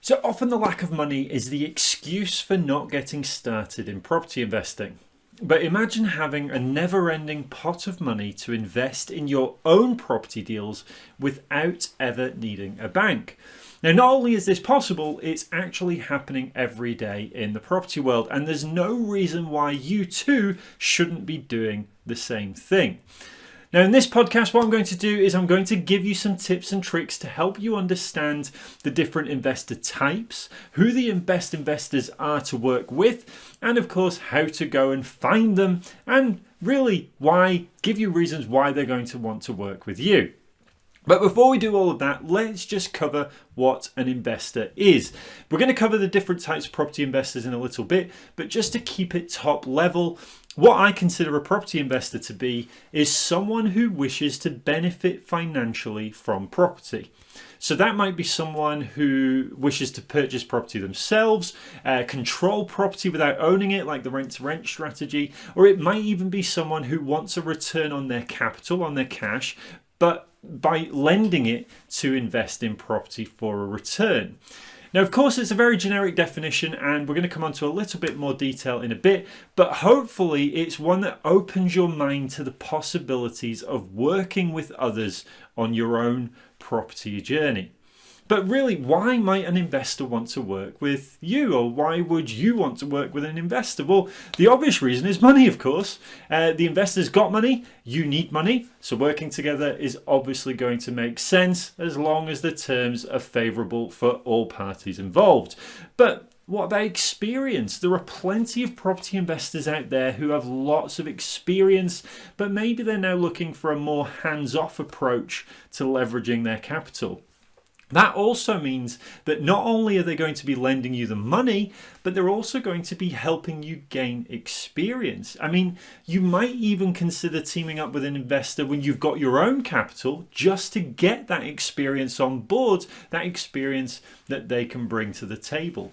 So often the lack of money is the excuse for not getting started in property investing. But imagine having a never-ending pot of money to invest in your own property deals without ever needing a bank. Now, not only is this possible, it's actually happening every day in the property world, and there's no reason why you too shouldn't be doing the same thing. Now, in this podcast, what I'm going to do is I'm going to give you some tips and tricks to help you understand the different investor types, who the best investors are to work with, and of course, how to go and find them, and really give you reasons why they're going to want to work with you. But before we do all of that, let's just cover what an investor is. We're going to cover the different types of property investors in a little bit, but just to keep it top level, what I consider a property investor to be is someone who wishes to benefit financially from property. So that might be someone who wishes to purchase property themselves, control property without owning it, like the rent-to-rent strategy, or it might even be someone who wants a return on their capital, on their cash, but by lending it to invest in property for a return. Now, of course, it's a very generic definition, and we're going to come on to a little bit more detail in a bit, but hopefully it's one that opens your mind to the possibilities of working with others on your own property journey. But really, why might an investor want to work with you, or why would you want to work with an investor? Well, the obvious reason is money, of course. The investor's got money, you need money, so working together is obviously going to make sense as long as the terms are favourable for all parties involved. But what about experience? There are plenty of property investors out there who have lots of experience, but maybe they're now looking for a more hands-off approach to leveraging their capital. That also means that not only are they going to be lending you the money, but they're also going to be helping you gain experience. I mean, you might even consider teaming up with an investor when you've got your own capital just to get that experience on board, that experience that they can bring to the table.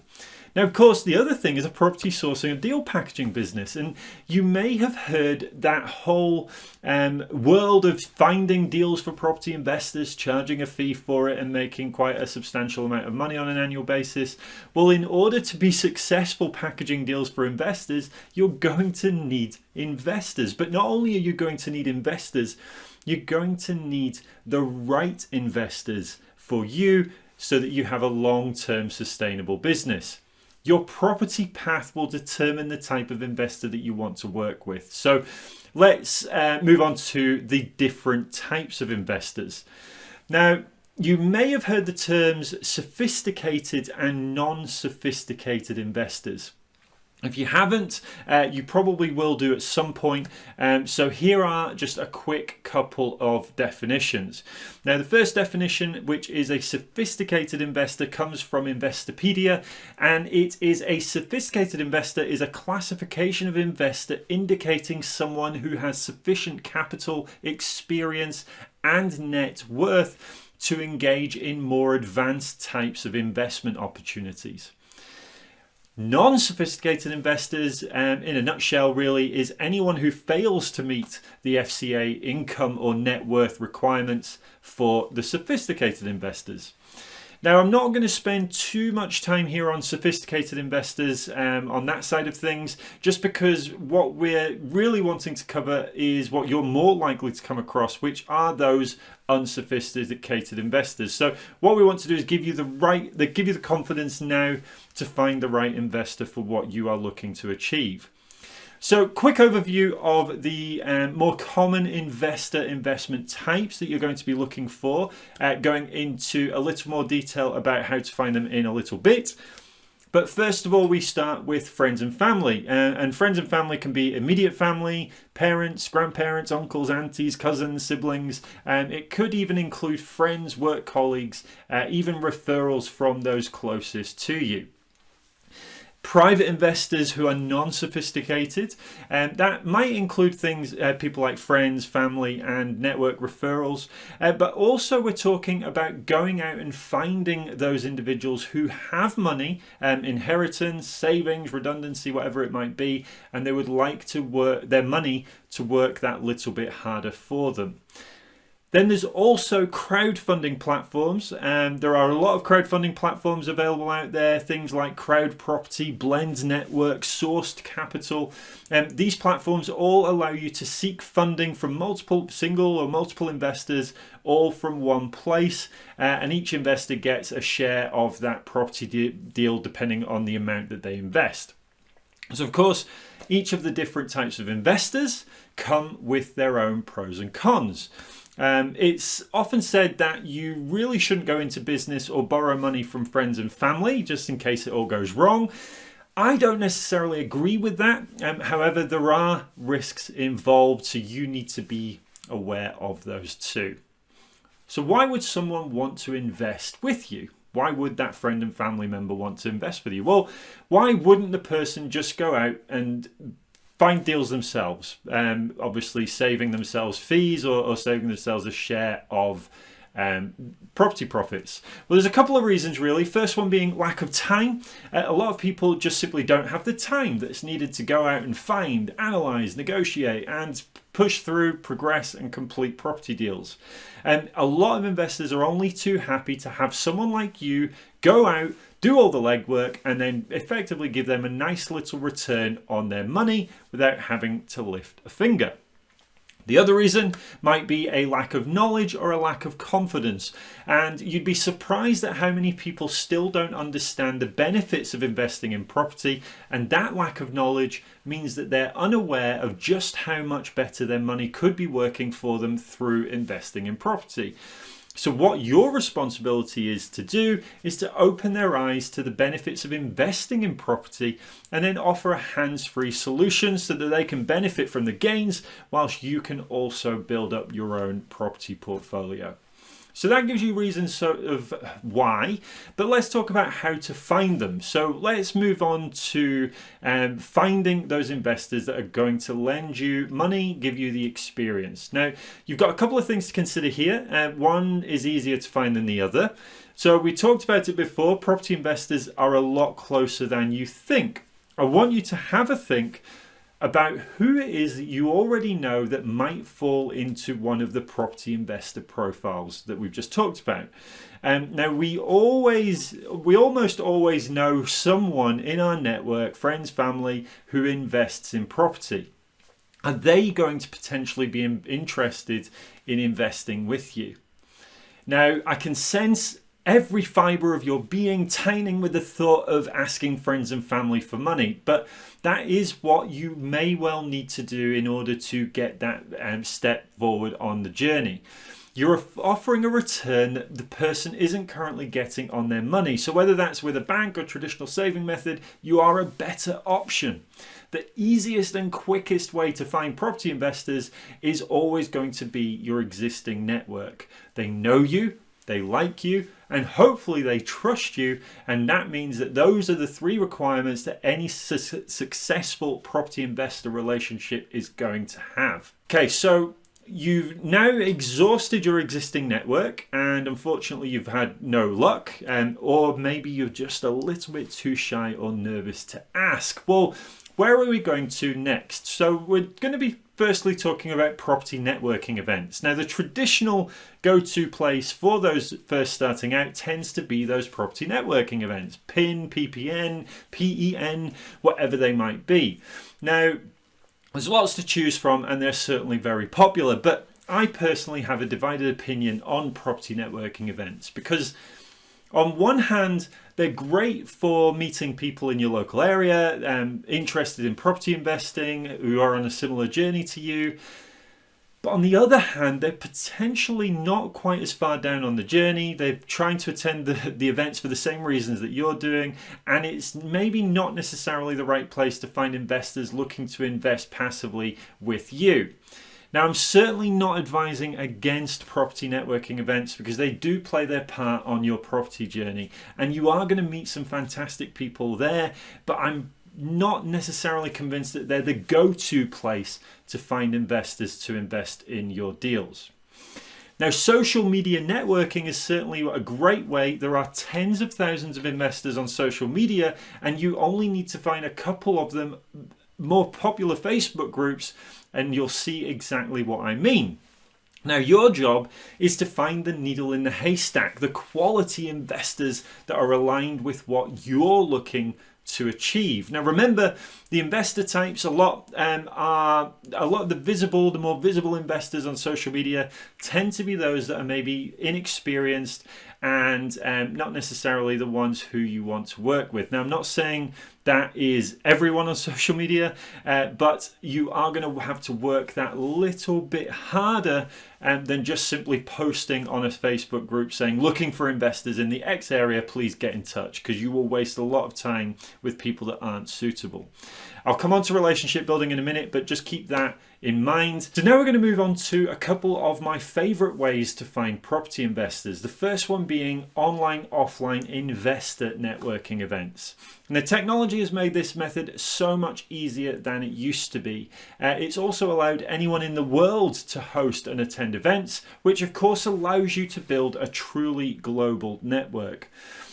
Now, of course, the other thing is a property sourcing and deal packaging business. And you may have heard that whole world of finding deals for property investors, charging a fee for it and making quite a substantial amount of money on an annual basis. Well, in order to be successful packaging deals for investors, you're going to need investors. But not only are you going to need investors, you're going to need the right investors for you so that you have a long-term sustainable business. Your property path will determine the type of investor that you want to work with. So let's move on to the different types of investors. Now, you may have heard the terms sophisticated and non-sophisticated investors. If you haven't, you probably will do at some point. So here are just a quick couple of definitions. Now, the first definition, which is a sophisticated investor, comes from Investopedia, and it is a sophisticated investor is a classification of investor indicating someone who has sufficient capital, experience, and net worth to engage in more advanced types of investment opportunities. Non-sophisticated investors, in a nutshell, really, is anyone who fails to meet the FCA income or net worth requirements for the sophisticated investors. Now, I'm not going to spend too much time here on sophisticated investors on that side of things, just because what we're really wanting to cover is what you're more likely to come across, which are those unsophisticated investors. So what we want to do is give you the confidence now to find the right investor for what you are looking to achieve. So, quick overview of the more common investor investment types that you're going to be looking for, going into a little more detail about how to find them in a little bit. But first of all, we start with friends and family. And friends and family can be immediate family, parents, grandparents, uncles, aunties, cousins, siblings. It could even include friends, work colleagues, even referrals from those closest to you. Private investors who are non-sophisticated, and that might include things, people like friends, family, and network referrals. But also we're talking about going out and finding those individuals who have money, inheritance, savings, redundancy, whatever it might be, and they would like to work their money to work that little bit harder for them. Then there's also crowdfunding platforms, and there are a lot of crowdfunding platforms available out there, things like Crowd Property, Blend Network, Sourced Capital. These platforms all allow you to seek funding from multiple single or multiple investors, all from one place, and each investor gets a share of that property deal depending on the amount that they invest. So of course, each of the different types of investors come with their own pros and cons. It's often said that you really shouldn't go into business or borrow money from friends and family just in case it all goes wrong. I don't necessarily agree with that. However, there are risks involved, so you need to be aware of those too. So why would someone want to invest with you? Why would that friend and family member want to invest with you? Well, why wouldn't the person just go out and find deals themselves, obviously saving themselves fees or saving themselves a share of property profits? Well, there's a couple of reasons really. First one being lack of time. A lot of people just simply don't have the time that's needed to go out and find, analyze, negotiate and push through, progress and complete property deals. And a lot of investors are only too happy to have someone like you go out, do all the legwork and then effectively give them a nice little return on their money without having to lift a finger. The other reason might be a lack of knowledge or a lack of confidence. And you'd be surprised at how many people still don't understand the benefits of investing in property. And that lack of knowledge means that they're unaware of just how much better their money could be working for them through investing in property. So what your responsibility is to do is to open their eyes to the benefits of investing in property and then offer a hands-free solution so that they can benefit from the gains whilst you can also build up your own property portfolio. So that gives you reasons of why, but let's talk about how to find them. So let's move on to finding those investors that are going to lend you money, give you the experience. Now, you've got a couple of things to consider here. One is easier to find than the other. So we talked about it before, property investors are a lot closer than you think. I want you to have a think about who it is that you already know that might fall into one of the property investor profiles that we've just talked about. Now we almost always know someone in our network, friends, family, who invests in property. Are they going to potentially be interested in investing with you? Now I can sense every fibre of your being tightening with the thought of asking friends and family for money, but that is what you may well need to do in order to get that step forward on the journey. You're offering a return that the person isn't currently getting on their money. So whether that's with a bank or traditional saving method, you are a better option. The easiest and quickest way to find property investors is always going to be your existing network. They know you, they like you, and hopefully they trust you, and that means that those are the three requirements that any successful property investor relationship is going to have. Okay, so you've now exhausted your existing network and unfortunately you've had no luck, or maybe you're just a little bit too shy or nervous to ask. Well, where are we going to next? So we're going to be firstly talking about property networking events. Now the traditional go-to place for those first starting out tends to be those property networking events, PIN, PPN, PEN, whatever they might be. Now there's lots to choose from and they're certainly very popular, but I personally have a divided opinion on property networking events because on one hand, they're great for meeting people in your local area, interested in property investing, who are on a similar journey to you. But on the other hand, they're potentially not quite as far down on the journey. They're trying to attend the events for the same reasons that you're doing. And it's maybe not necessarily the right place to find investors looking to invest passively with you. Now, I'm certainly not advising against property networking events because they do play their part on your property journey and you are going to meet some fantastic people there, but I'm not necessarily convinced that they're the go-to place to find investors to invest in your deals. Now, social media networking is certainly a great way. There are tens of thousands of investors on social media and you only need to find a couple of them more popular Facebook groups and you'll see exactly what I mean. Now, your job is to find the needle in the haystack, the quality investors that are aligned with what you're looking to achieve. Now, remember, the investor types a lot of the more visible investors on social media tend to be those that are maybe inexperienced and not necessarily the ones who you want to work with. Now, I'm not saying that is everyone on social media, but you are going to have to work that little bit harder than just simply posting on a Facebook group saying, looking for investors in the X area, please get in touch, because you will waste a lot of time with people that aren't suitable. I'll come on to relationship building in a minute, but just keep that in mind. So now we're going to move on to a couple of my favorite ways to find property investors. The first one being online, offline investor networking events. And the technology has made this method so much easier than it used to be. It's also allowed anyone in the world to host and attend events, which of course allows you to build a truly global network.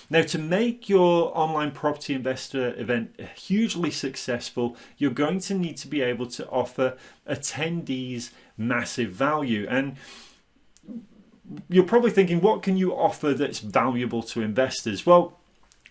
Now, to make your online property investor event hugely successful, you're going to need to be able to offer attendees massive value. And you're probably thinking, what can you offer that's valuable to investors? Well,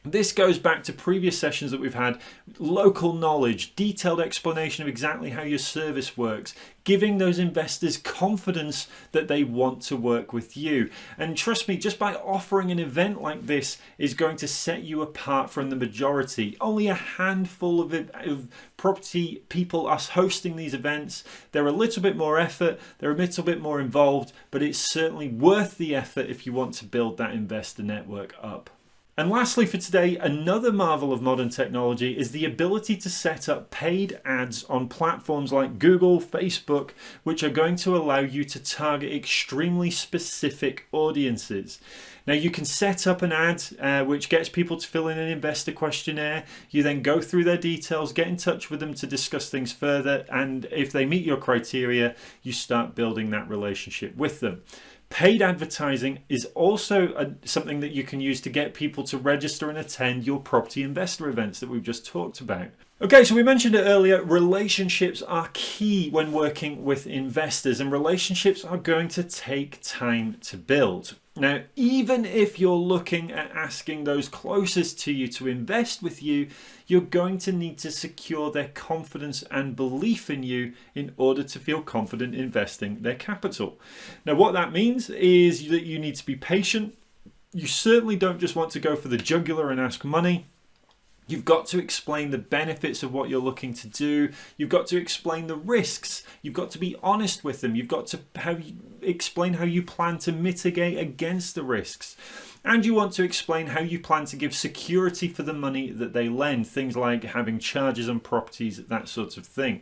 this goes back to previous sessions that we've had. Local knowledge, detailed explanation of exactly how your service works, giving those investors confidence that they want to work with you. And trust me, just by offering an event like this is going to set you apart from the majority. Only a handful of property people are hosting these events. They're a little bit more effort, they're a little bit more involved, but it's certainly worth the effort if you want to build that investor network up. And lastly for today, another marvel of modern technology is the ability to set up paid ads on platforms like Google, Facebook, which are going to allow you to target extremely specific audiences. Now, you can set up an ad which gets people to fill in an investor questionnaire. You then go through their details, get in touch with them to discuss things further, and if they meet your criteria, you start building that relationship with them. Paid advertising is also something that you can use to get people to register and attend your property investor events that we've just talked about. Okay, so we mentioned it earlier, relationships are key when working with investors, and relationships are going to take time to build. Now, even if you're looking at asking those closest to you to invest with you, you're going to need to secure their confidence and belief in you in order to feel confident investing their capital. Now, what that means is that you need to be patient. You certainly don't just want to go for the jugular and ask money. You've got to explain the benefits of what you're looking to do. You've got to explain the risks. You've got to be honest with them. You've got to explain how you plan to mitigate against the risks. And you want to explain how you plan to give security for the money that they lend. Things like having charges on properties, that sort of thing.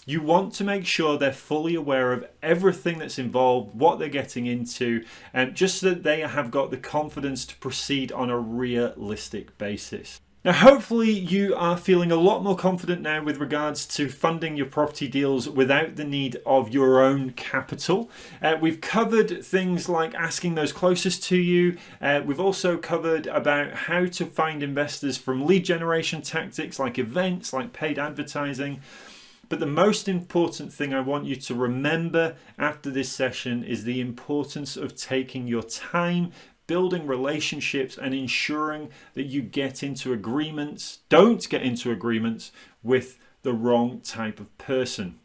You want to make sure they're fully aware of everything that's involved, what they're getting into, and just so that they have got the confidence to proceed on a realistic basis. Now, hopefully you are feeling a lot more confident now with regards to funding your property deals without the need of your own capital. We've covered things like asking those closest to you. We've also covered about how to find investors from lead generation tactics like events, like paid advertising. But the most important thing I want you to remember after this session is the importance of taking your time, building relationships, and ensuring that you don't get into agreements with the wrong type of person.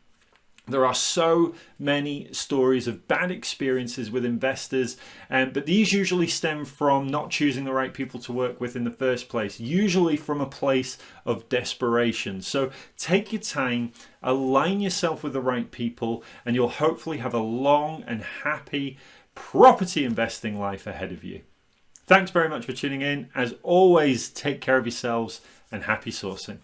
There are so many stories of bad experiences with investors, but these usually stem from not choosing the right people to work with in the first place, usually from a place of desperation. So take your time, align yourself with the right people, and you'll hopefully have a long and happy property investing life ahead of you. Thanks very much for tuning in. As always, take care of yourselves and happy sourcing.